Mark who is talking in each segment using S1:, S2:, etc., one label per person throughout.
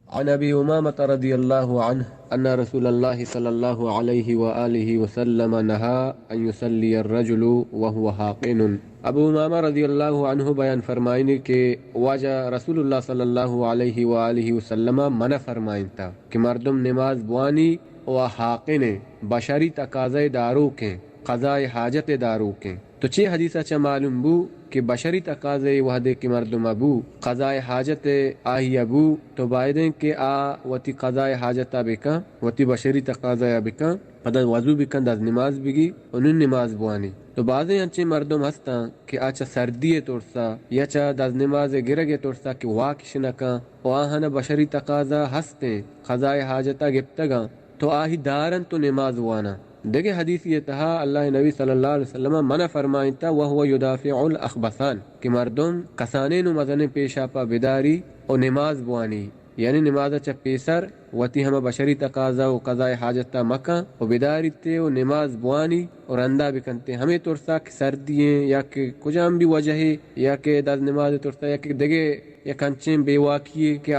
S1: عن ابی امامۃ رضی اللہ عنہ ان رسول اللہ صلی اللہ علیہ وآلہ وسلم نہا ان یصلی الرجل وهو حاقن۔ ابو امامہ رضی اللہ عنہ بیان فرمائیں کہ واجہ رسول اللہ صلی اللہ علیہ وآلہ وسلم منع فرمائن تھا کہ مردم نماز بوانی و حاقن بشری تقاضۂ دارو کے قضائے حاجت دارو کے۔ تو چھ حدیثہ چا معلوم بو کہ بشری تقاضے وحدے کی مردم ابو قضائے حاجت آہی ابو تو بائدیں کہ وتی قضائے حاجت بکا وتی بشری تقاضے بکا پدا وضو بکن داز نماز بگی انہوں نماز بوانی۔ تو بعضیں انچے مردم ہستا کہ آچا سردی تورسا یا چا داز نماز گرگ تورسا کہ واکش نکا و آہنا بشری تقاضا ہستے قضائے حاجتا گپتگا تو آہی دارن تو نماز وانا۔ دیکھیں حدیث یہ تہا اللہ نبی صلی اللہ علیہ وسلم منع فرمائن تا وہو یدافع الاخبثان کہ مردم کسانے نو مزن پیشا پا بداری و نماز بوانی، یعنی نماز چا پیسر وتی ہم بشری تقاضا و قضاء حاجتا مکہ و بداری تے و نماز بوانی اور رندہ بکنتے ہمیں ترسا کہ سردییں یا کہ کجام بھی وجہ ہے یا کہ داز نماز ترسا یا کہ دگے یا کنچیں بے واقعی کہ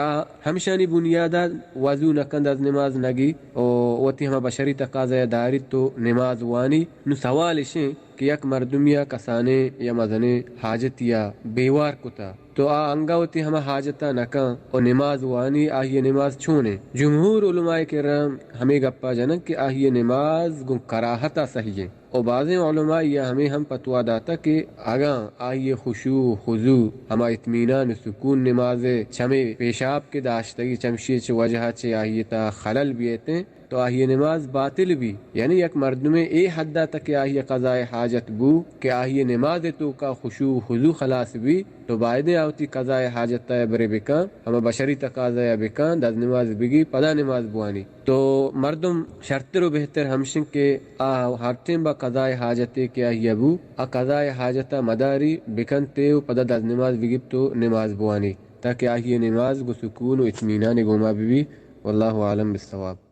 S1: ہمشانی بنیادہ وضو نکن داز نماز نگی وتی ہم بشری تقاضا داری تو نماز وانی۔ نو سوال شیں کہ یک مردمیا کسانے یا مزنے حاجت یا بیوار کتا تو انگاوتی ہم حاجتا نکا اور نماز وانی آہی نماز چھونے۔ جمہور علماء کرام ہمیں گپا جنک کہ آہی نماز گن کراہتا صحیح ہے، اور بعض علماء یا ہمیں ہم پتوا داتا کہ اگاں آہی خشوع خضوع ہما اطمینان سکون نماز چمے پیشاب کے داشتگی چمشی چ وجہ چ آہی تا خلل بیتے تو آہی نماز باطل بھی، یعنی یک مردم اے حدہ تک آہی قضاء حاجت بو کہ آہی نماز تو کا خشوع خضوع خلاص بھی تو باید آوتی قضاء حاجت برے بکا ہم بشری تقاضا بکا داز نماز بگی پدا نماز بوانی۔ تو مردم شرطر و بہتر ہمشن کے ہر ٹیم با قضاء حاجت کے آہی ابو قضاء حاجتا مداری بکنتے و پدا داز نماز بگی تو نماز بوانی تاکہ آہی نماز گو سکون و اطمینان گوما بھی۔ واللہ عالم بالصواب۔